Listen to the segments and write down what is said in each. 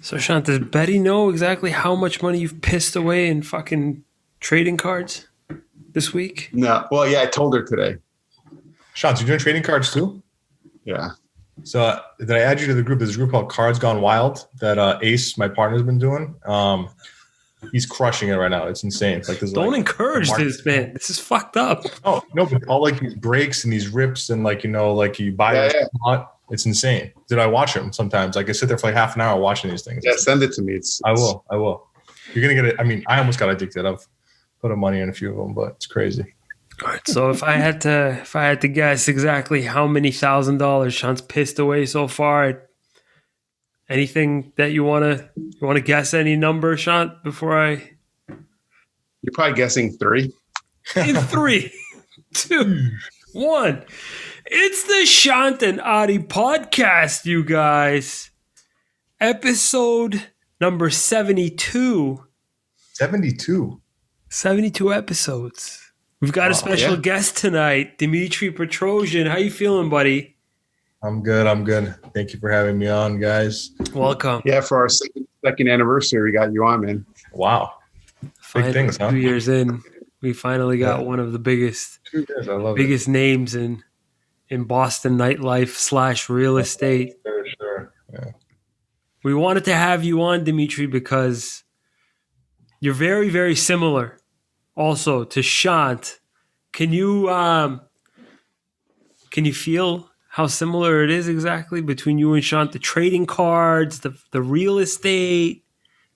So, Shant, does Betty know exactly how much money you've pissed away in fucking trading cards this week? No. Well, yeah, I told her today. Shants, you doing trading cards too? Yeah. So did I add you to the group? There's a group called Cards Gone Wild that Ace, my partner's been doing. He's crushing it right now. It's insane. Like, Don't encourage this, man. This is fucked up. Oh no, but all like these breaks and these rips and like like you buy a lot. It's insane. Did I watch them sometimes? Like I sit there for like half an hour watching these things. Yeah, send it to me. I will. You're gonna get it. I mean, I almost got addicted. I've put money in a few of them, but it's crazy. All right. So if I had to guess exactly how many $1,000 Shant's pissed away so far, anything that you wanna guess any number, Shant, before I? You're probably guessing 3. In 3, 2, 1. It's the Shant and Adi podcast, you guys. Episode number 72. 72. 72 episodes. We've got a special guest tonight, Dimitri Petrosian. How you feeling, buddy? I'm good. Thank you for having me on, guys. Welcome. Yeah, for our second anniversary, we got you on, man. Wow. Big things, huh? 2 years in, we finally got one of the biggest names in Boston nightlife / real estate. Sure. Yeah. We wanted to have you on, Dimitri, because you're very, very similar also to Shant. Can you feel how similar it is exactly between you and Shant? The trading cards, the real estate,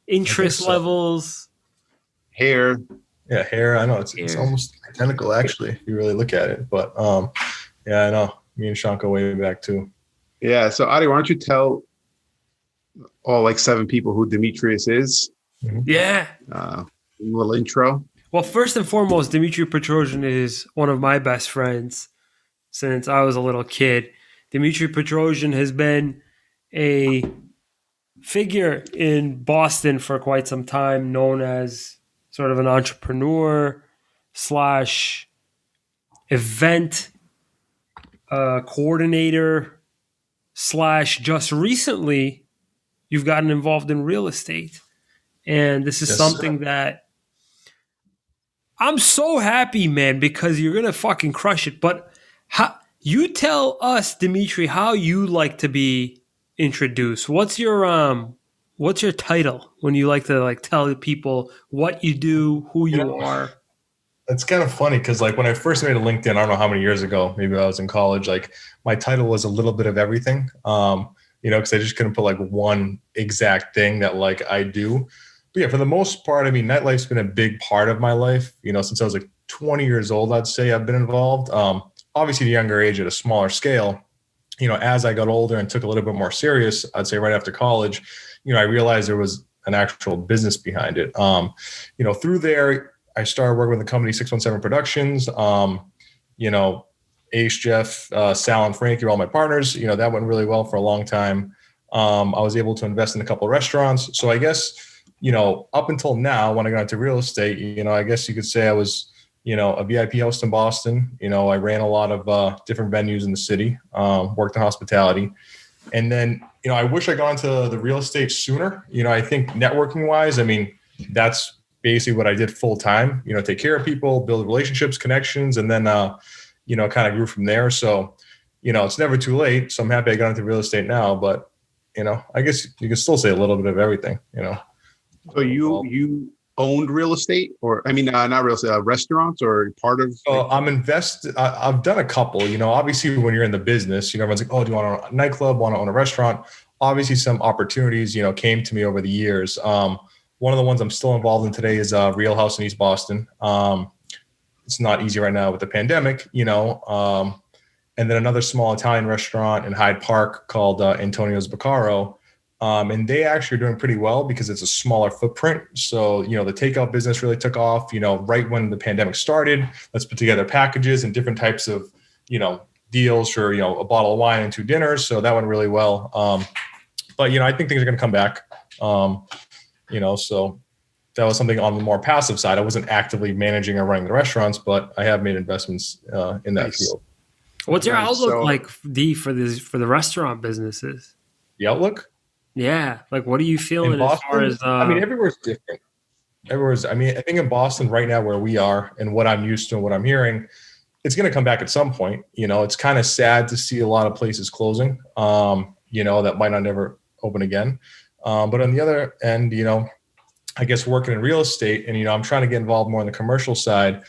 interest levels. Hair. Yeah, hair. I know it's almost identical actually, if you really look at it. But yeah, I know. Me and Shant go way back too. Yeah. So Adi, why don't you tell all like 7 people who Demetrius is? Mm-hmm. Yeah. A little intro. Well, first and foremost, Dimitri Petrosian is one of my best friends since I was a little kid. Dimitri Petrosian has been a figure in Boston for quite some time, known as sort of an entrepreneur / event coordinator / just recently you've gotten involved in real estate. And this is something that I'm so happy, man, because you're going to fucking crush it. But you tell us, Dimitri, how you like to be introduced. What's your title when you like to tell people what you do, who you are? It's kind of funny because like when I first made a LinkedIn, I don't know how many years ago, maybe I was in college, like my title was a little bit of everything, because I just couldn't put like one exact thing that like I do. But yeah, for the most part, I mean, nightlife's been a big part of my life, since I was like 20 years old, I'd say I've been involved. Obviously, at a younger age, at a smaller scale, as I got older and took a little bit more serious, I'd say right after college, I realized there was an actual business behind it. Through there, I started working with the company 617 Productions. Ace, Jeff, Sal, and Frankie were all my partners. That went really well for a long time. I was able to invest in a couple of restaurants. So I guess, up until now, when I got into real estate, I guess you could say I was, a VIP host in Boston. I ran a lot of different venues in the city, worked in hospitality. And then, I wish I got into the real estate sooner. I think networking wise, I mean, that's basically what I did full time, take care of people, build relationships, connections, and then, kind of grew from there. So, it's never too late. So I'm happy I got into real estate now, but, I guess you can still say a little bit of everything, So you owned real estate not real estate, restaurants or part of? I'm invested. I've done a couple, obviously when you're in the business, everyone's like, oh, do you want to own a nightclub, want to own a restaurant? Obviously some opportunities, came to me over the years. One of the ones I'm still involved in today is Real House in East Boston. It's not easy right now with the pandemic, and then another small Italian restaurant in Hyde Park called Antonio's Baccaro. And they actually are doing pretty well because it's a smaller footprint. So, the takeout business really took off, right when the pandemic started. Let's put together packages and different types of, deals for, a bottle of wine and 2 dinners. So that went really well. But, I think things are going to come back. So that was something on the more passive side. I wasn't actively managing or running the restaurants, but I have made investments in that field. What's your outlook for the restaurant businesses? The outlook? Yeah. Like, what are you In feeling as far Boston, as I mean, everywhere's different. I mean, I think in Boston right now where we are and what I'm used to and what I'm hearing, it's going to come back at some point. You know, it's kind of sad to see a lot of places closing, that might not never open again. But on the other end, I guess working in real estate and, I'm trying to get involved more on the commercial side.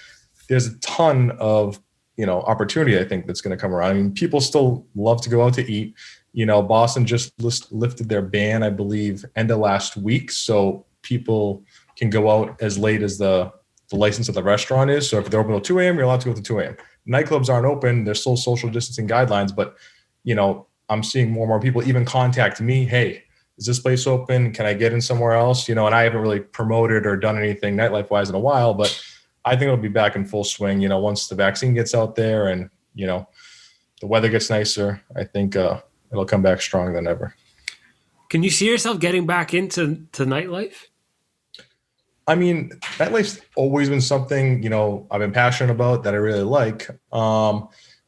There's a ton of, opportunity, I think, that's going to come around. I mean, people still love to go out to eat. Boston just lifted their ban, I believe, end of last week. So people can go out as late as the license of the restaurant is. So if they're open till 2 a.m., you're allowed to go to 2 a.m. Nightclubs aren't open. There's still social distancing guidelines, but, I'm seeing more and more people even contact me. Hey, is this place open? Can I get in somewhere else? And I haven't really promoted or done anything nightlife wise in a while, but I think it'll be back in full swing, once the vaccine gets out there and, the weather gets nicer. I think it'll come back stronger than ever. Can you see yourself getting back into nightlife? I mean, nightlife's always been something, I've been passionate about that I really like.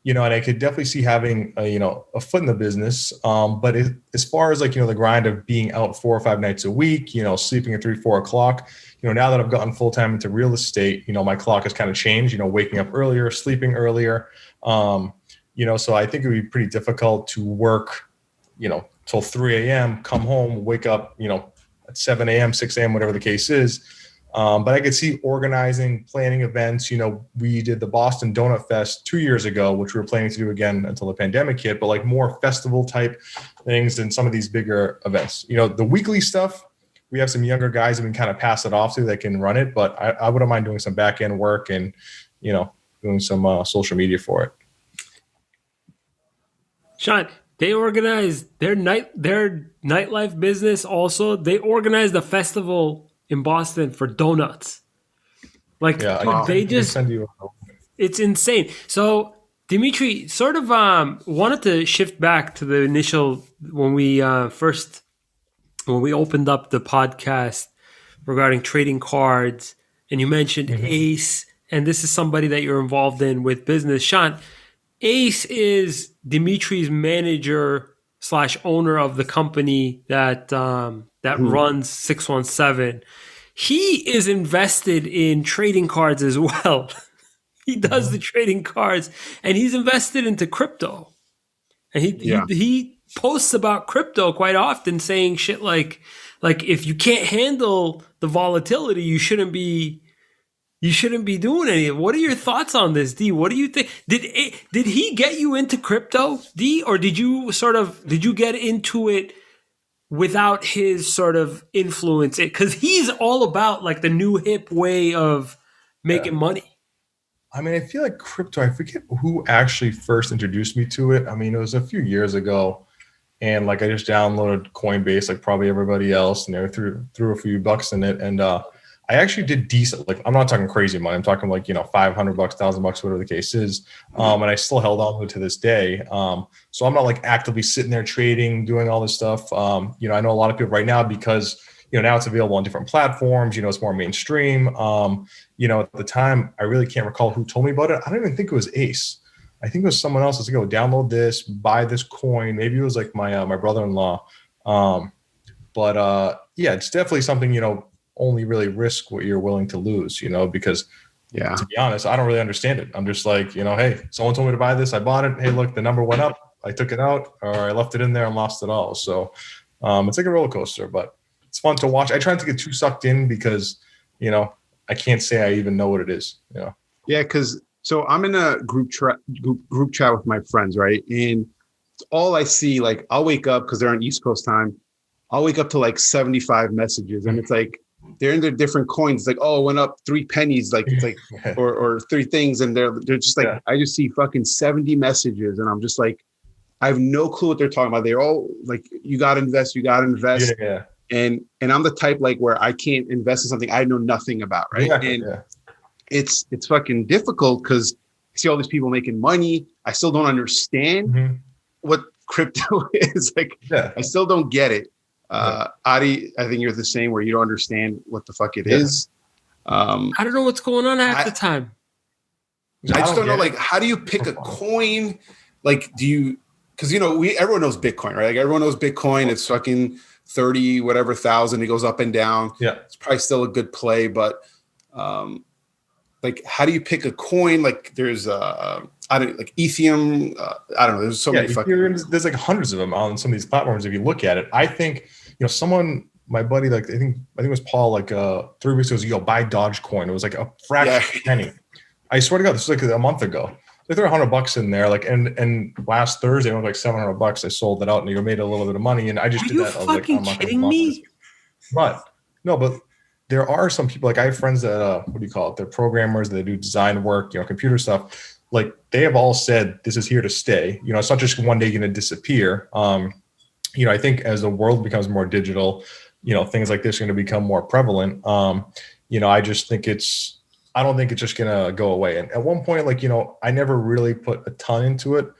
And I could definitely see having a foot in the business. But as far as the grind of being out 4 or 5 nights a week, sleeping at 3, 4 o'clock, now that I've gotten full time into real estate, my clock has kind of changed, waking up earlier, sleeping earlier. So I think it would be pretty difficult to work, till 3 a.m., come home, wake up, at 7 a.m., 6 a.m., whatever the case is. But I could see organizing, planning events. We did the Boston Donut Fest 2 years ago, which we were planning to do again until the pandemic hit, but more festival type things than some of these bigger events. The weekly stuff, we have some younger guys that we can kind of pass it off to that can run it, but I wouldn't mind doing some back end work and, doing some social media for it. Sean, they organized their nightlife business also. They organized a festival in Boston for donuts. It's insane. So Dimitri, sort of wanted to shift back to the initial when we opened up the podcast regarding trading cards, and you mentioned Ace, and this is somebody that you're involved in with business. Sean, Ace is Dimitri's manager / owner of the company that runs 617. He is invested in trading cards as well. He does the trading cards, and he's invested into crypto. And he posts about crypto quite often, saying shit like if you can't handle the volatility, you shouldn't be doing any of it. What are your thoughts on this, D? What do you think? Did he get you into crypto, D, or did you get into it without his sort of influence? Because he's all about the new hip way of making money. I mean, I feel like crypto, I forget who actually first introduced me to it. I mean, it was a few years ago, and I just downloaded Coinbase like probably everybody else, and they threw a few bucks in it, and I actually did decent. I'm not talking crazy money. I'm talking $500, $1,000, whatever the case is. And I still held on to it to this day. So I'm not actively sitting there trading, doing all this stuff. I know a lot of people right now because, now it's available on different platforms, it's more mainstream. At the time, I really can't recall who told me about it. I don't even think it was Ace. I think it was someone else. It's like, download this, buy this coin. Maybe it was my brother-in-law. But it's definitely something, only really risk what you're willing to lose, because to be honest, I don't really understand it. I'm just hey, someone told me to buy this. I bought it. Hey, look, the number went up. I took it out, or I left it in there and lost it all. So it's like a roller coaster, but it's fun to watch. I try not to get too sucked in because, I can't say I even know what it is. Yeah. So I'm in a group chat with my friends. Right. And all I see, I'll wake up because they're on East Coast time. I'll wake up to 75 messages, and it's they're in their different coins. It went up 3 pennies, or 3 things. And they're just I just see fucking 70 messages. And I'm just I have no clue what they're talking about. They're all you got to invest. Yeah. And I'm the type where I can't invest in something I know nothing about. Right. It's fucking difficult because I see all these people making money. I still don't understand what crypto is. I still don't get it. Adi, I think you're the same where you don't understand what the fuck it is. I don't know what's going on half the time. I just don't know. How do you pick a coin? Do you because everyone knows Bitcoin, right? Like everyone knows Bitcoin. It's fucking 30 whatever thousand. It goes up and down. Yeah, it's probably still a good play, but like, how do you pick a coin? Like, there's I don't like Ethereum. I don't know. There's so many fucking. There's like hundreds of them on some of these platforms. If you look at it, I think my buddy, like I think it was Paul, like 3 weeks ago, was, buy Dogecoin. It was like a fraction of a penny. I swear to God, this was like a month ago. They threw $100 in there, like, and last Thursday it was like $700. I sold it out and you made a little bit of money, and I just did that. Are you fucking kidding me? But there are some people, like I have friends that what do you call it? They're programmers. They do design work, computer stuff. Like they have all said this is here to stay. It's not just one day going to disappear. I think as the world becomes more digital, things like this are going to become more prevalent. I just think I don't think it's just going to go away. And at one point, like, I never really put a ton into it.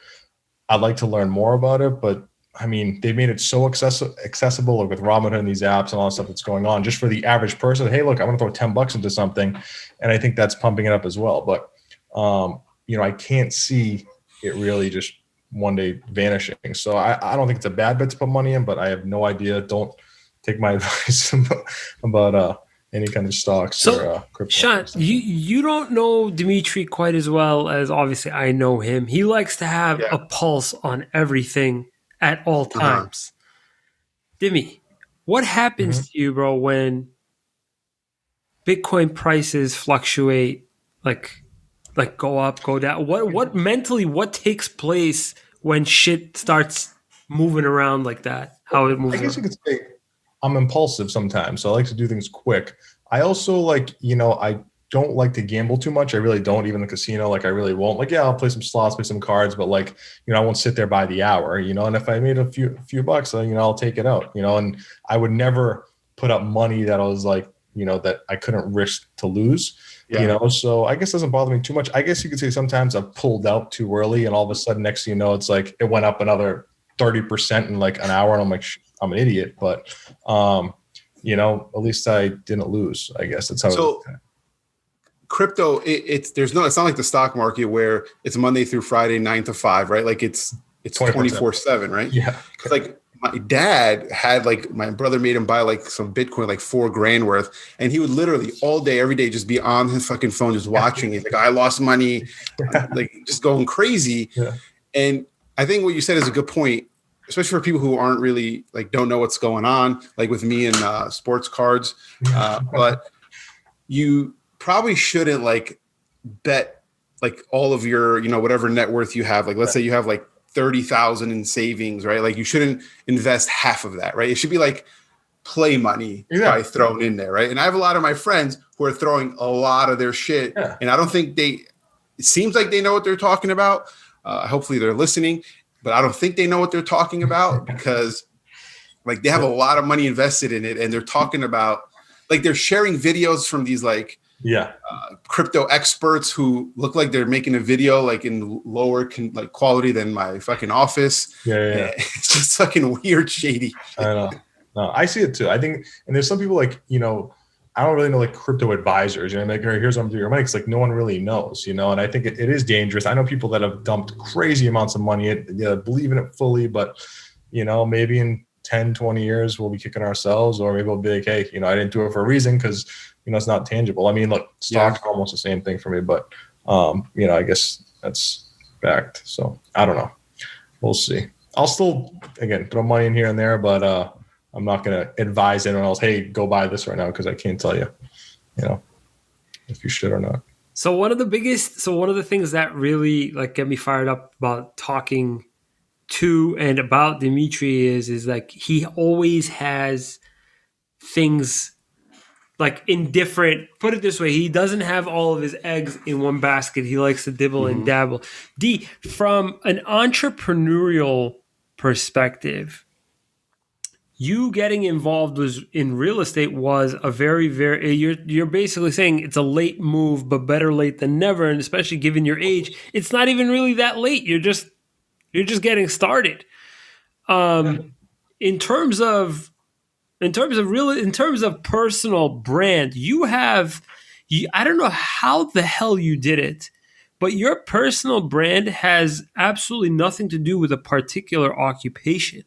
I'd like to learn more about it, but I mean, they made it so accessible with Robinhood and these apps and all the stuff that's going on just for the average person. Hey, look, I want to throw $10 into something. And I think that's pumping it up as well. But, I can't see it really just one day vanishing. So I don't think it's a bad bet to put money in, but I have no idea. Don't take my advice about any kind of stocks or crypto. Sean, you don't know Dimitri quite as well as obviously I know him. He likes to have a pulse on everything at all times. Dimi, what happens to you, bro, when Bitcoin prices fluctuate, like go up, go down? What mentally, what takes place when shit starts moving around like that? How it moves? I guess you could say I'm impulsive sometimes, so I like to do things quick. I also I don't like to gamble too much. I really don't, even in the casino. Like I really won't. Like, I'll play some slots, play some cards, but like, I won't sit there by the hour, and if I made a few bucks, I'll take it out, and I would never put up money that I was like, that I couldn't risk to lose, so I guess it doesn't bother me too much. I guess you could say sometimes I've pulled out too early and all of a sudden next thing it's like it went up another 30% in like an hour and I'm like, I'm an idiot, but at least I didn't lose. I guess that's how. So crypto, it's not like the stock market where it's Monday through Friday 9 to 5, right? Like it's 24/7, right? Yeah. Because like my dad had, like, my brother made him buy like some Bitcoin, like $4,000 worth, and he would literally all day, every day, just be on his fucking phone, just watching it. Like, I lost money, like just going crazy. Yeah. And I think what you said is a good point, especially for people who aren't really, like, don't know what's going on, like with me and sports cards. But you probably shouldn't like bet like all of your, whatever net worth you have. Like, let's say you have like 30,000 in savings, right? Like, you shouldn't invest half of that, right? It should be like play money by thrown in there, right? And I have a lot of my friends who are throwing a lot of their shit, and I don't think it seems like they know what they're talking about. Hopefully they're listening, but I don't think they know what they're talking about, because like they have a lot of money invested in it, and they're talking about, like, they're sharing videos from these like crypto experts who look like they're making a video like in lower quality than my fucking office. It's just fucking weird, shady. I know. No, I see it too. I think, and there's some people like, I don't really know like crypto advisors, like, here's what I'm doing your money. It's like no one really knows, and I think it is dangerous. I know people that have dumped crazy amounts of money, believe in it fully, but maybe in 10, 20 years we'll be kicking ourselves, or maybe we'll be like, hey, I didn't do it for a reason, because it's not tangible. I mean, look, stocks are almost the same thing for me, but I guess that's backed. So I don't know. We'll see. I'll still, again, throw money in here and there, but I'm not going to advise anyone else, hey, go buy this right now, because I can't tell you, if you should or not. So one of the things that really like get me fired up about talking to and about Dimitri is like he always has things like in different, put it this way, he doesn't have all of his eggs in one basket. He likes to dibble and dabble. D, from an entrepreneurial perspective, you getting involved in real estate was a very, very, you're basically saying it's a late move, but better late than never. And especially given your age, it's not even really that late. You're just getting started. In terms of personal brand, I don't know how the hell you did it, but your personal brand has absolutely nothing to do with a particular occupation.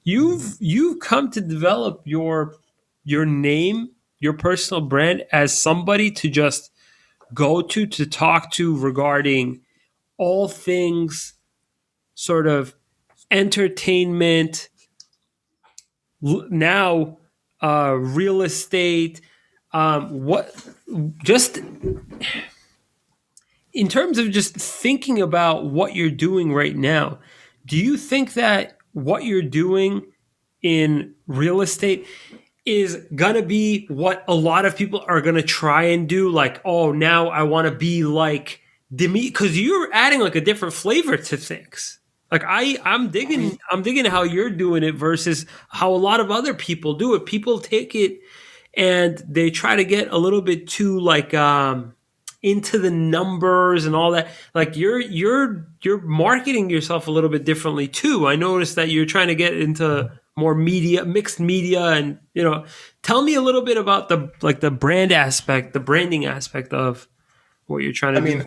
You've come to develop your name, your personal brand as somebody to just go to talk to regarding all things sort of entertainment, now real estate, what just in terms of just thinking about what you're doing right now, do you think that what you're doing in real estate is going to be what a lot of people are going to try and do? Like, oh, now I want to be like Dimitri, because you're adding like a different flavor to things. Like I'm digging how you're doing it versus how a lot of other people do it. People take it and they try to get a little bit too like into the numbers and all that. Like you're marketing yourself a little bit differently too. I noticed that you're trying to get into more media, mixed media, and tell me a little bit about the brand aspect, the branding aspect of what you're trying to do.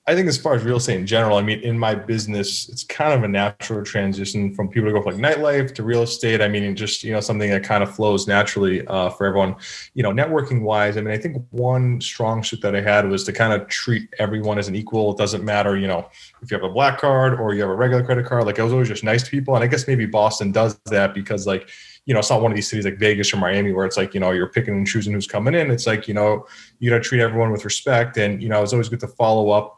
I think as far as real estate in general, I mean, in my business, it's kind of a natural transition from people to go from like nightlife to real estate. I mean, just, something that kind of flows naturally for everyone, networking wise. I mean, I think one strong suit that I had was to kind of treat everyone as an equal. It doesn't matter, if you have a black card or you have a regular credit card, like I was always just nice to people. And I guess maybe Boston does that because like, it's not one of these cities like Vegas or Miami where it's like, you're picking and choosing who's coming in. It's like, you got to treat everyone with respect. And, it's always good to follow up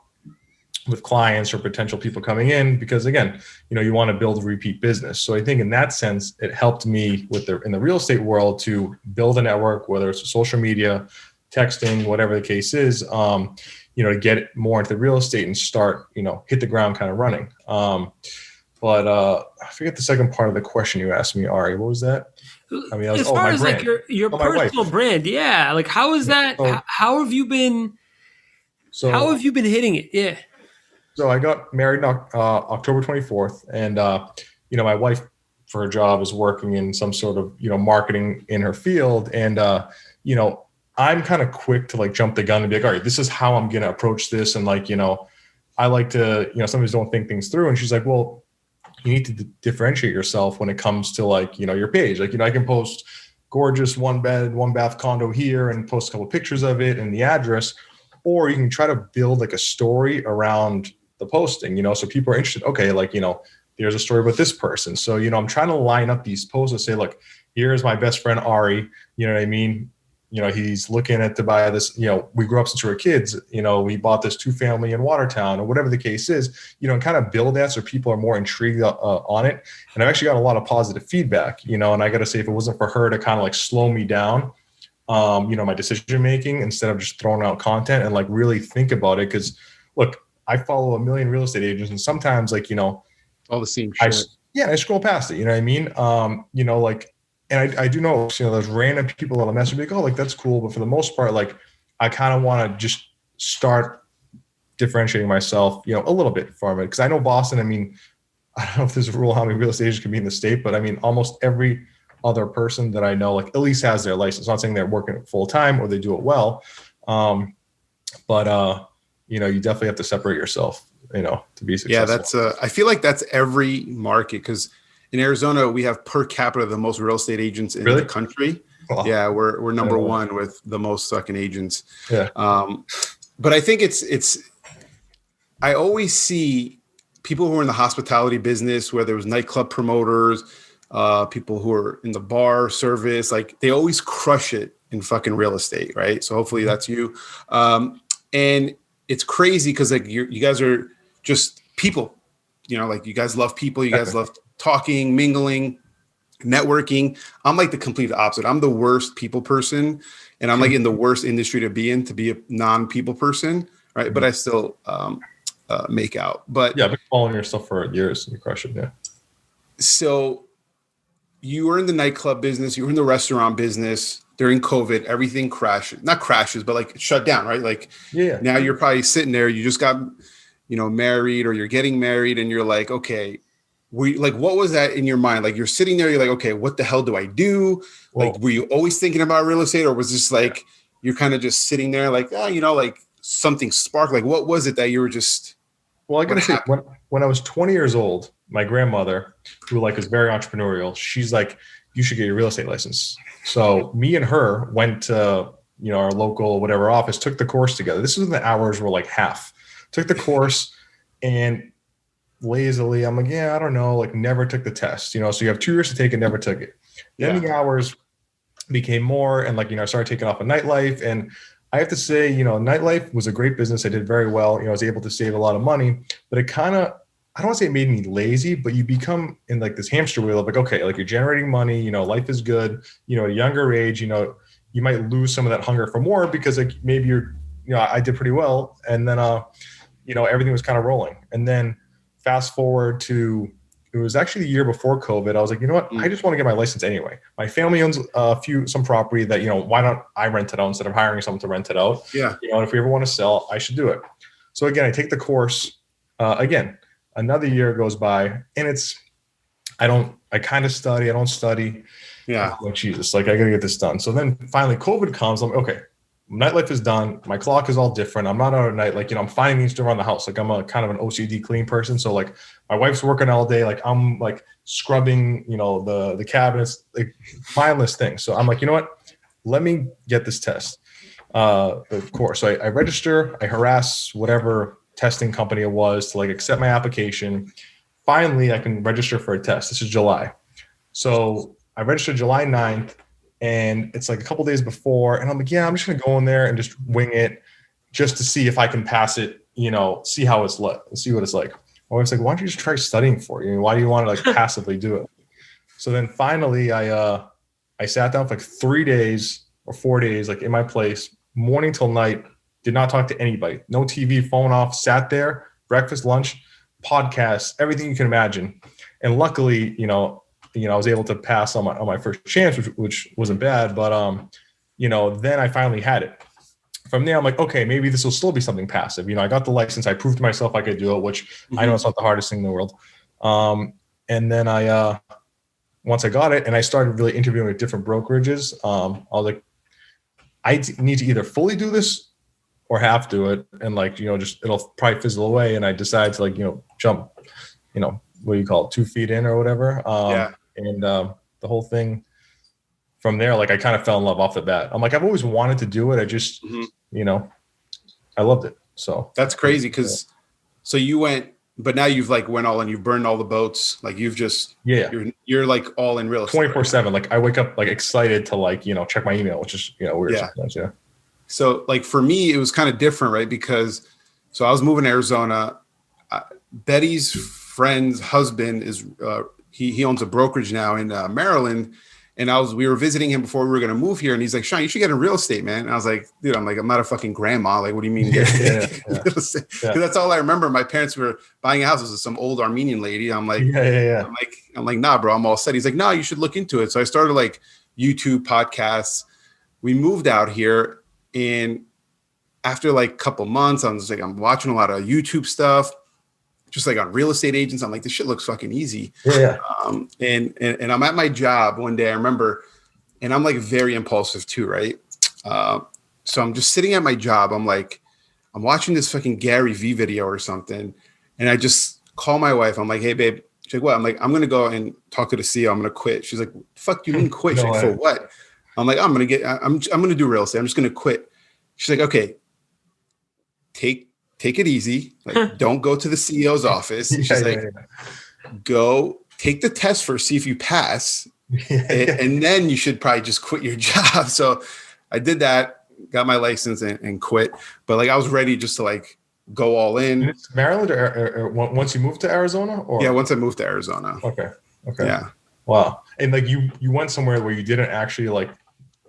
with clients or potential people coming in, because again, you want to build a repeat business. So I think in that sense, it helped me in the real estate world to build a network, whether it's social media, texting, whatever the case is, to get more into the real estate and start, hit the ground kind of running. But I forget the second part of the question you asked me, Ari. What was that? I mean, as far as like your personal brand, yeah. Like, how is that? How have you been? How have you been hitting it? Yeah. So I got married on October 24th, and my wife, for her job, is working in some sort of marketing in her field, and I'm kind of quick to like jump the gun and be like, all right, this is how I'm gonna approach this, and like I like to sometimes don't think things through, and she's like, well, you need to differentiate yourself when it comes to like your page, like I can post gorgeous 1-bed 1-bath condo here and post a couple of pictures of it and the address, or you can try to build like a story around the posting, so people are interested. Okay, like, there's a story about this person. So, I'm trying to line up these posts and say, look, here's my best friend, Ari, you know what I mean? He's looking to buy this, we grew up since we were kids, we bought this 2-family in Watertown or whatever the case is, and kind of build that so people are more intrigued on it. And I've actually got a lot of positive feedback, and I got to say, if it wasn't for her to kind of like slow me down, my decision-making, instead of just throwing out content and like really think about it. Cause look, I follow a million real estate agents, and sometimes like, all the same shit. I scroll past it, you know what I mean? And I do know, there's random people that'll message me like, oh, like that's cool. But for the most part, like I kind of want to just start differentiating myself, a little bit from it. Cause I know Boston, I mean, I don't know if there's a rule how many real estate agents can be in the state, but I mean, almost every other person that I know, like at least has their license. I'm not saying they're working full time or they do it well. But you definitely have to separate yourself, to be successful. Yeah, that's I feel like that's every market, because in Arizona we have per capita the most real estate agents in the country. Oh. Yeah, we're number one with the most fucking agents. Yeah. But I think it's I always see people who are in the hospitality business, whether it was nightclub promoters, people who are in the bar service, like they always crush it in fucking real estate, right? So hopefully that's you. And it's crazy because like you guys are just people, like you guys love people, you guys love talking, mingling, networking. I'm like the complete opposite. I'm the worst people person, and I'm like in the worst industry to be a non-people person, right? But I still make out. But yeah, I've been following your stuff for years and you crush it, yeah. So you were in the nightclub business, you were in the restaurant business. During COVID, everything not crashes, but like shut down, right? Like now you're probably sitting there, you just got, married, or you're getting married, and you're like, okay, what was that in your mind? Like you're sitting there, you're like, okay, what the hell do I do? Whoa. Like, were you always thinking about real estate, or was this like, you're kind of just sitting there like, like something sparked? Like, what was it that you were just? Well, I gotta say, when I was 20 years old, my grandmother, who like is very entrepreneurial, she's like, you should get your real estate license. So me and her went to, our local whatever office, took the course together. This was when the hours were like half. Took the course, and lazily, I'm like, yeah, I don't know, like never took the test. So you have 2 years to take it, never took it. Then the hours became more, and like, I started taking off a nightlife, and I have to say, nightlife was a great business. I did very well. I was able to save a lot of money, but it kind of, I don't want to say it made me lazy, but you become in like this hamster wheel of like, okay, like you're generating money, life is good, at a younger age, you might lose some of that hunger for more because like maybe I did pretty well. And then, everything was kind of rolling. And then fast forward to, it was actually the year before COVID. I was like, you know what? I just want to get my license anyway. My family owns some property that, why don't I rent it out instead of hiring someone to rent it out? Yeah. And if we ever want to sell, I should do it. So again, I take the course. Again, another year goes by, and I kind of study. I don't study. Yeah. Like, Jesus, like I got to get this done. So then finally COVID comes. I'm like, okay, nightlife is done. My clock is all different. I'm not out at night. Like, I'm finding things to run the house. Like I'm a kind of an OCD clean person. So like my wife's working all day. Like I'm like scrubbing, the cabinets, like mindless things. So I'm like, you know what? Let me get this test. Of course. So I register, I harass whatever testing company it was to like accept my application. Finally, I can register for a test. This is July. So I registered July 9th. And it's like a couple days before, and I'm like, yeah, I'm just gonna go in there and just wing it, just to see if I can pass it. See how it's see what it's like. I was like, why don't you just try studying for it? Why do you want to like passively do it? So then finally, I sat down for like 3 days or 4 days, like in my place, morning till night. Did not talk to anybody. No TV, phone off. Sat there, breakfast, lunch, podcasts, everything you can imagine. And luckily, I was able to pass on my first chance, which wasn't bad. But, then I finally had it. From there, I'm like, okay, maybe this will still be something passive. I got the license. I proved to myself I could do it, which I know it's not the hardest thing in the world. And then once I got it and I started really interviewing with different brokerages, I was like, I need to either fully do this or half do it. And like, just it'll probably fizzle away. And I decided to like, jump, what do you call it, 2 feet in or whatever. And the whole thing from there, like I kind of fell in love off the bat. I'm like, I've always wanted to do it. I just, I loved it. So that's crazy. So you went, but now you've like went all in, you've burned all the boats. Like you've just, you're like all in real estate. 24/7. Like I wake up like excited to like, check my email, which is, weird sometimes. Yeah. So like for me, it was kind of different, right? Because so I was moving to Arizona. Betty's friend's husband is, he owns a brokerage now in Maryland. And we were visiting him before we were going to move here. And he's like, Sean, you should get in real estate, man. And I was like, dude, I'm not a fucking grandma. Like, what do you mean? Real estate? Because that's all I remember. My parents were buying a house with some old Armenian lady. I'm like, I'm like, nah, bro, I'm all set. He's like, nah, you should look into it. So I started like YouTube podcasts. We moved out here, and after like a couple months, I'm watching a lot of YouTube stuff, just like on real estate agents. I'm like, this shit looks fucking easy. And I'm at my job one day, I remember, and I'm like very impulsive too, right? So I'm just sitting at my job. I'm watching this fucking Gary V video or something. And I just call my wife. I'm like, hey babe. She's like, what? I'm like, I'm going to go and talk to the CEO. I'm going to quit. She's like, fuck you mean quit? She's like, for what? I'm like, I'm going to do real estate. I'm just going to quit. She's like, okay, take it easy. Like, don't go to the CEO's office. She's go take the test first, see if you pass. And then you should probably just quit your job. So I did that, got my license and quit. But like, I was ready just to like go all in. And it's Maryland or once you moved to Arizona? Or? Yeah, once I moved to Arizona. Okay. Yeah. Wow. And like you went somewhere where you didn't actually like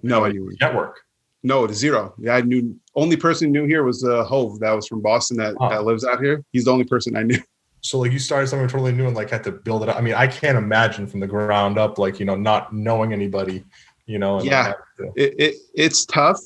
network. No, zero. Yeah, I knew. Only person who knew here was Hove. That was from Boston that lives out here. He's the only person I knew. So like you started somewhere totally new and like had to build it up. I mean, I can't imagine from the ground up, like, not knowing anybody, And it's tough.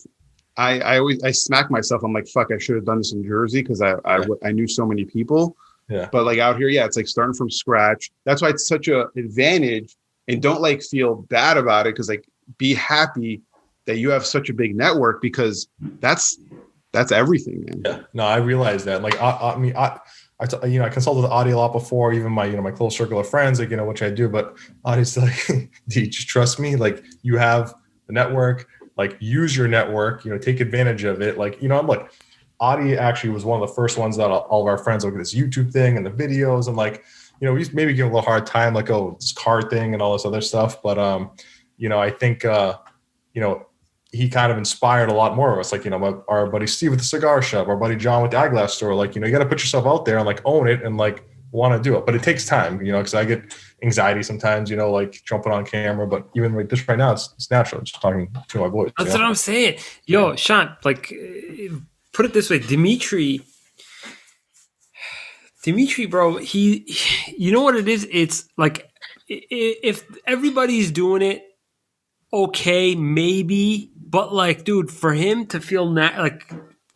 I smack myself. I'm like, fuck, I should have done this in Jersey because I knew so many people. Yeah. But like out here, it's like starting from scratch. That's why it's such an advantage. And don't like feel bad about it, because like be happy that you have such a big network, because that's that's everything, man. Yeah, no, I realize that. Like, I mean, I consulted Audie a lot before, even my, my close circle of friends, like, which I do, but Audie's like, do you just trust me? Like, you have the network, like, use your network, take advantage of it. Like, I'm like, Audie actually was one of the first ones that all of our friends look at this YouTube thing and the videos, and like, we maybe give a little hard time, like, oh, this car thing and all this other stuff. But, I think, he kind of inspired a lot more of us. Like, our buddy Steve with the cigar shop, our buddy John with the eyeglass store. Like, you got to put yourself out there and like own it and like want to do it. But it takes time, because I get anxiety sometimes, like jumping on camera. But even like this right now, it's natural. I'm just talking to my voice. That's what I'm saying. Yo, Sean, like, put it this way, Dimitri, bro, you know what it is? It's like, if everybody's doing it, okay, maybe, but like, dude, for him to feel like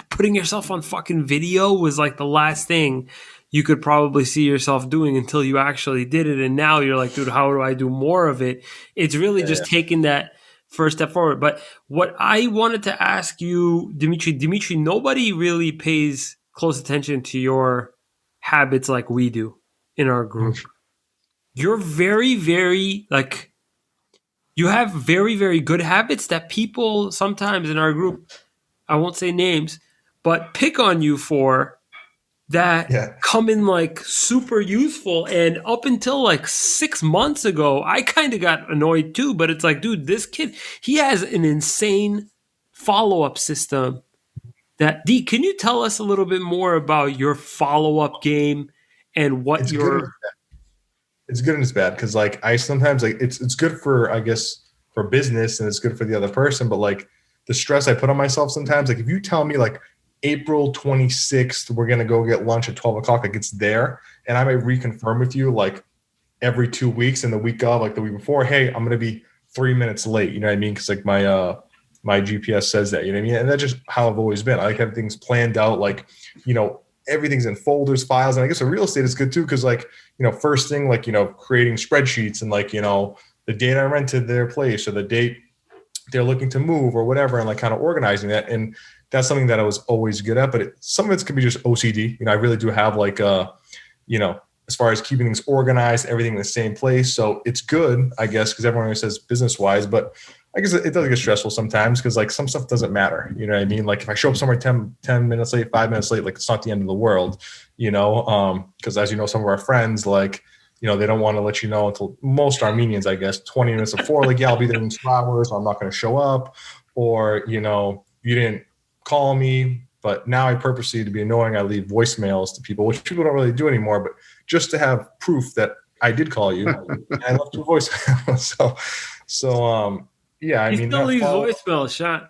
putting yourself on fucking video was like the last thing you could probably see yourself doing until you actually did it. And now you're like, dude, how do I do more of it? It's really just taking that first step forward. But what I wanted to ask you, Dimitri, nobody really pays close attention to your habits like we do in our group. You're very, very like, you have very, very good habits that people sometimes in our group, I won't say names, but pick on you for that come in like super useful. And up until like 6 months ago, I kind of got annoyed too, but it's like, dude, this kid, he has an insane follow-up system D, can you tell us a little bit more about your follow-up game and what it's good and it's bad, because like I sometimes like it's good for, I guess, for business, and it's good for the other person, but like the stress I put on myself sometimes, like if you tell me like April 26th we're gonna go get lunch at 12 o'clock, like it's there, and I might reconfirm with you like every 2 weeks, and the week of, like the week before, hey, I'm gonna be 3 minutes late, you know what I mean? Because like my GPS says that, you know what I mean? And that's just how I've always been. I like have things planned out, like, everything's in folders, files. And I guess the real estate is good too, because like, first thing, like, creating spreadsheets and like, the date I rented their place or the date they're looking to move or whatever, and like kind of organizing that. And that's something that I was always good at, but some of it could be just OCD. I really do have like, as far as keeping things organized, everything in the same place. So it's good, I guess, because everyone always says business wise, but I guess it does get stressful sometimes, because like some stuff doesn't matter. You know what I mean? Like if I show up somewhere 10 minutes late, 5 minutes late, like it's not the end of the world, because as you know, some of our friends, like, they don't want to let you know until, most Armenians, I guess, 20 minutes before, like, yeah, I'll be there in 2 hours, or I'm not going to show up, or, you didn't call me. But now I purposely, to be annoying, I leave voicemails to people, which people don't really do anymore, but just to have proof that I did call you, and I left your voicemail. So, yeah, I mean, still leaves voicemail, Sean.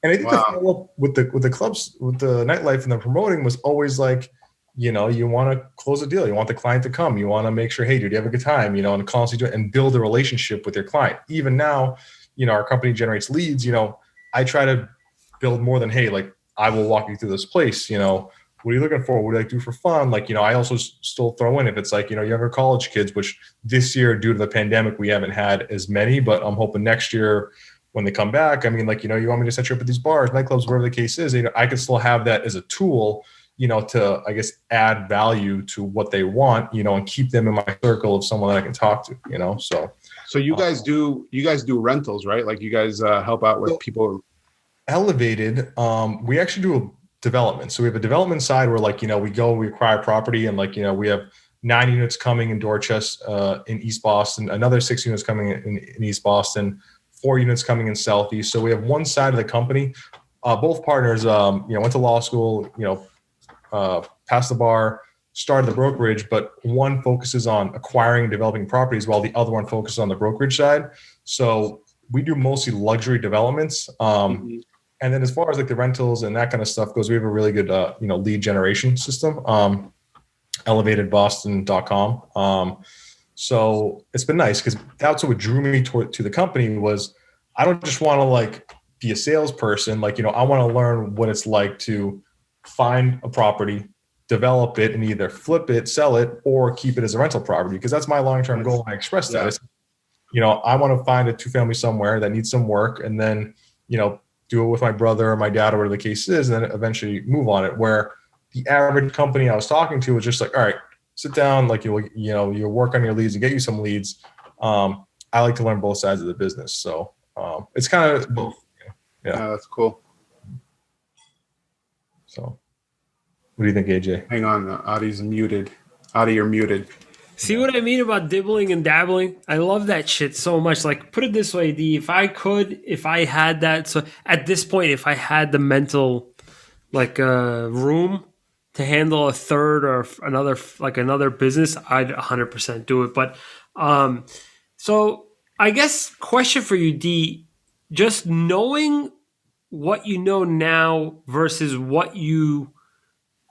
And I think the follow-up with the clubs, with the nightlife and the promoting was always like, you want to close a deal, you want the client to come, you want to make sure, hey, dude, you have a good time, and constantly do it and build a relationship with your client. Even now, our company generates leads. I try to build more than, hey, like, I will walk you through this place. What are you looking for? What do you like to do for fun? Like, I also still throw in, if it's like, younger college kids, which this year, due to the pandemic, we haven't had as many, but I'm hoping next year when they come back, I mean, like, you want me to set you up at these bars, nightclubs, wherever the case is, I could still have that as a tool, to, I guess, add value to what they want, and keep them in my circle of someone that I can talk to, So you guys do rentals, right? Like you guys help out with people. Elevated. We actually do a development. So we have a development side where, like, we acquire property, and like, we have 9 units coming in Dorchester, in East Boston, another 6 units coming in East Boston, 4 units coming in Southeast. So we have one side of the company. Both partners, went to law school, passed the bar, started the brokerage, but one focuses on acquiring and developing properties while the other one focuses on the brokerage side. So we do mostly luxury developments. And then as far as like the rentals and that kind of stuff goes, we have a really good, lead generation system, elevatedboston.com. So it's been nice, because that's what drew me to the company was, I don't just want to like be a salesperson. Like, I want to learn what it's like to find a property, develop it, and either flip it, sell it, or keep it as a rental property. Because that's my long-term goal. And I expressed that. I want to find a 2-family somewhere that needs some work, and then, do it with my brother or my dad or whatever the case is, and then eventually move on it. Where the average company I was talking to was just like, all right, sit down, like you work on your leads and get you some leads. I like to learn both sides of the business. So it's kind of both. Yeah. That's cool. So what do you think, AJ? Hang on. Adi's muted. Adi, you're muted. See what I mean about dibbling and dabbling? I love that shit so much. Like, put it this way, D, if I had that, so at this point, if I had the mental, like, room to handle a third or another business, I'd 100% do it. But, so I guess question for you, D, just knowing what you know now versus what you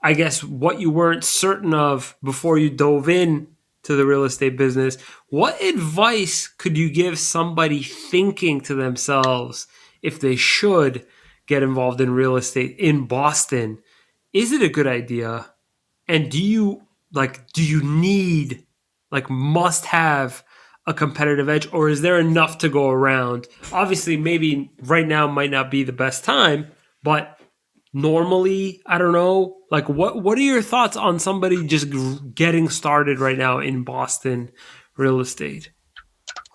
weren't certain of before you dove in to the real estate business, what advice could you give somebody thinking to themselves if they should get involved in real estate in Boston? Is it a good idea? And do you need, like, must have a competitive edge, or is there enough to go around? Obviously, maybe right now might not be the best time, but normally, I don't know. Like, what are your thoughts on somebody just getting started right now in Boston real estate?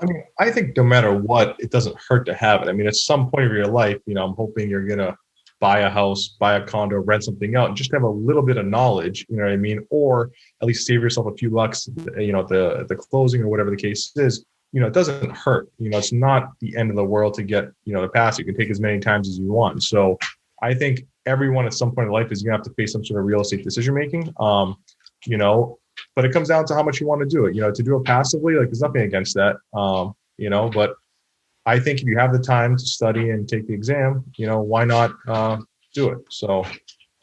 I mean, I think no matter what, it doesn't hurt to have it. I mean, at some point of your life, I'm hoping you're going to buy a house, buy a condo, rent something out, and just have a little bit of knowledge, you know what I mean? Or at least save yourself a few bucks, at the closing or whatever the case is. It doesn't hurt. It's not the end of the world to get, the pass. You can take as many times as you want. So I think everyone at some point in life is going to have to face some sort of real estate decision making, but it comes down to how much you want to do it. To do it passively, like, there's nothing against that, but I think if you have the time to study and take the exam, why not do it? So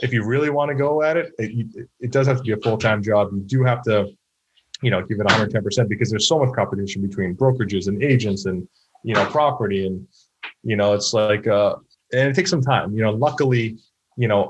if you really want to go at it, it does have to be a full-time job. You do have to, give it 110% because there's so much competition between brokerages and agents and, property. And, it's like, and it takes some time. Luckily,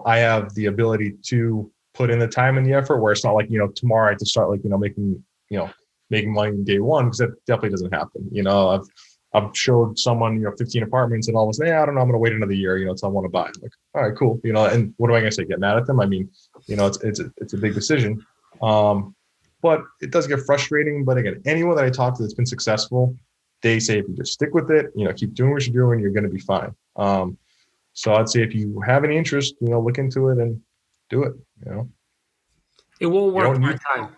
I have the ability to put in the time and the effort where it's not like, tomorrow I have to start making money in day one, because that definitely doesn't happen. I've showed someone, 15 apartments and all of a sudden, I don't know, I'm going to wait another year, until I want to buy. I'm like, all right, cool. And what am I going to say? Get mad at them? I mean, it's a big decision. But it does get frustrating. But again, anyone that I talk to that's been successful, they say, if you just stick with it, keep doing what you're doing, you're going to be fine. So I'd say if you have any interest, look into it and do it. It won't work part-time.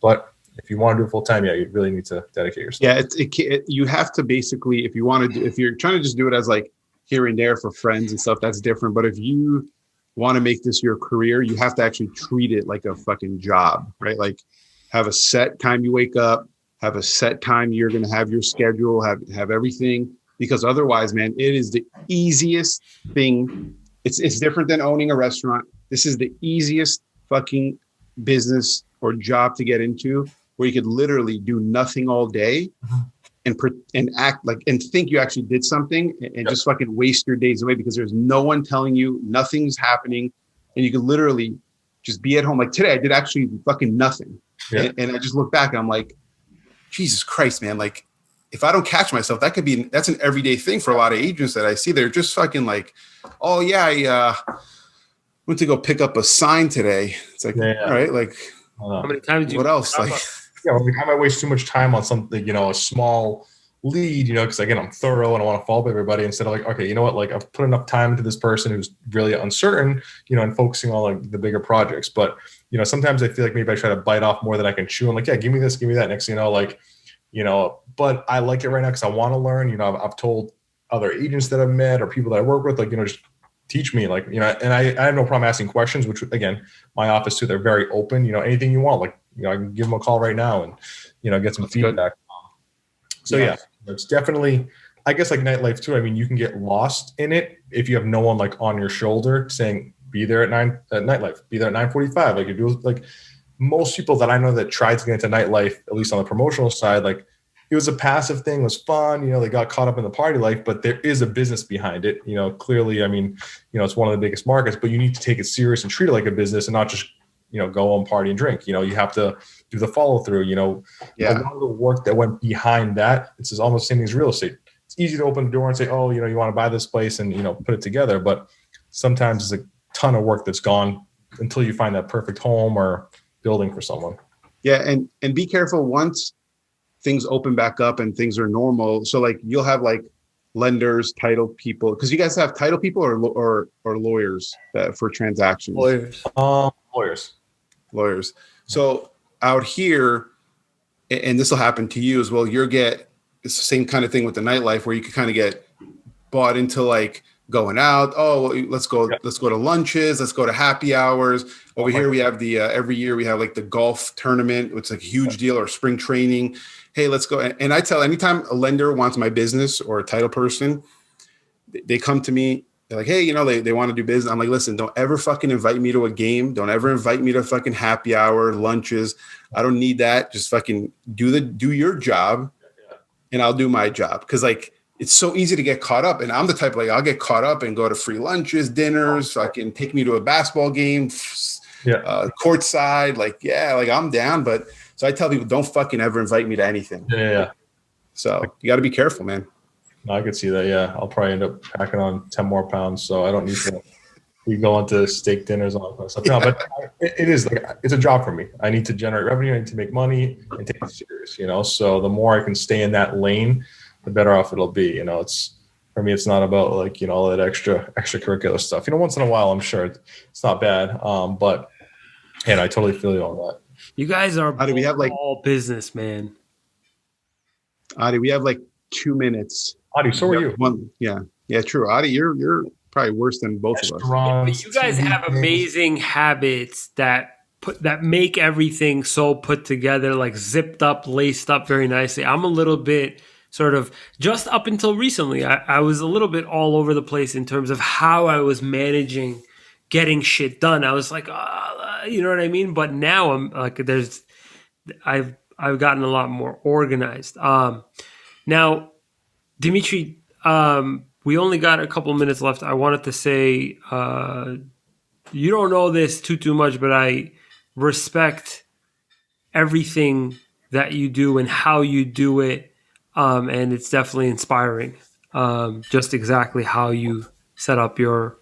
But if you want to do it full time, you really need to dedicate yourself. Yeah, you have to basically, if you're trying to just do it as like here and there for friends and stuff, that's different. But if you want to make this your career, you have to actually treat it like a fucking job, right? Like, have a set time you wake up, have a set time you're going to have your schedule, have everything, because otherwise, man, it is the easiest thing. It's different than owning a restaurant. This is the easiest fucking business or job to get into, where you could literally do nothing all day and act like, and think you actually did something, and just fucking waste your days away because there's no one telling you, nothing's happening. And you can literally just be at home. Like today, I did actually fucking nothing. Yeah. And I just look back and I'm like, Jesus Christ, man. Like, if I don't catch myself, that's an everyday thing for a lot of agents that I see. They're just fucking like, oh yeah, I went to go pick up a sign today. It's like, all right, like, how many times do you? What else? Like, I might waste too much time on something, a small lead, because again, I'm thorough and I want to follow up everybody, instead of like, okay, you know what? Like, I've put enough time into this person who's really uncertain, and focusing on like the bigger projects. But, sometimes I feel like maybe I try to bite off more than I can chew. I'm like, yeah, give me this, give me that. Next, but I like it right now because I want to learn. I've told other agents that I've met or people that I work with, like, just teach me, like, and I have no problem asking questions, which again, my office too, they're very open, anything you want, like, I can give them a call right now and, get some feedback. So yeah, it's definitely, I guess, like nightlife too. I mean, you can get lost in it if you have no one like on your shoulder saying, be there at nightlife, be there at 9:45. Like, if you like most people that I know that tried to get into nightlife, at least on the promotional side, like, it was a passive thing, it was fun, they got caught up in the party life, but there is a business behind it. Clearly, I mean, it's one of the biggest markets, but you need to take it serious and treat it like a business and not just, go on party and drink. You have to do the follow through, a lot of the work that went behind that. It's almost the same as real estate. It's easy to open the door and say, oh, you want to buy this place and, put it together. But sometimes it's a ton of work that's gone until you find that perfect home or building for someone. Yeah. And be careful once things open back up and things are normal. So like you'll have like lenders, title people, because you guys have title people or lawyers for transactions. Lawyers. So out here, and this will happen to you as well. It's the same kind of thing with the nightlife where you can kind of get bought into like going out. Oh, let's go to lunches. Let's go to happy hours. Over here, we have the every year we have like the golf tournament. It's like a huge deal, or spring training. Hey, let's go. And I tell anytime a lender wants my business or a title person, they come to me. They're like, hey, they want to do business. I'm like, listen, don't ever fucking invite me to a game. Don't ever invite me to fucking happy hour, lunches. I don't need that. Just fucking do your job, and I'll do my job. Because like it's so easy to get caught up, and I'm the type like I'll get caught up and go to free lunches, dinners. Fucking take me to a basketball game, courtside. Like I'm down, but so I tell people don't fucking ever invite me to anything. Yeah. So you got to be careful, man. No, I could see that. Yeah, I'll probably end up packing on 10 more pounds, so I don't need to be going to steak dinners and all that kind of stuff. No, but it is like it's a job for me. I need to generate revenue. I need to make money and take it serious. So the more I can stay in that lane, the better off it'll be. It's for me. It's not about like all that extracurricular stuff. Once in a while, I'm sure it's not bad. But and I totally feel you on that. You guys are all business, man. Adi, we have like 2 minutes. Adi, so are you? Yeah, true. Adi, you're probably worse than both of us. Yeah, but you guys have amazing habits that make everything so put together, like zipped up, laced up very nicely. I'm a little bit sort of just up until recently. I was a little bit all over the place in terms of how I was managing getting shit done. I was like, you know what I mean? But now I'm like, I've gotten a lot more organized. Now, Dimitri, we only got a couple minutes left. I wanted to say, you don't know this too much, but I respect everything that you do and how you do it. And it's definitely inspiring. Just exactly how you set up your,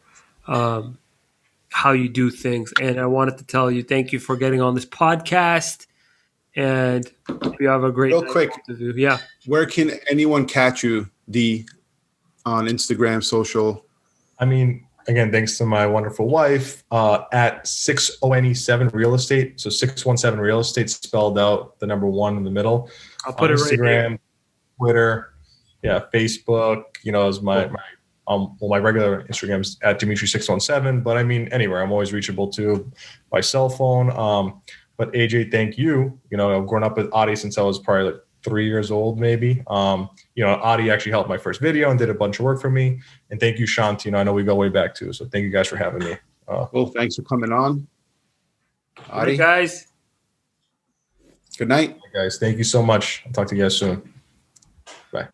how you do things. And I wanted to tell you, thank you for getting on this podcast. And you have a great real quick to do. Yeah. Where can anyone catch you, on Instagram, social? I mean, again, thanks to my wonderful wife, at 607 Real Estate. So 617 Real Estate spelled out the number 1 in the middle. I'll put it Instagram, right here. Twitter, Facebook, is my regular Instagram's at Dimitri617, but I mean, anywhere, I'm always reachable too by cell phone. But AJ, thank you. I've grown up with Adi since I was probably like 3 years old, maybe. Adi actually helped my first video and did a bunch of work for me. And thank you, Shant. I know we go way back too. So thank you guys for having me. Well, thanks for coming on. Adi. Hey, guys. Good night. Hey guys, thank you so much. I'll talk to you guys soon. Bye.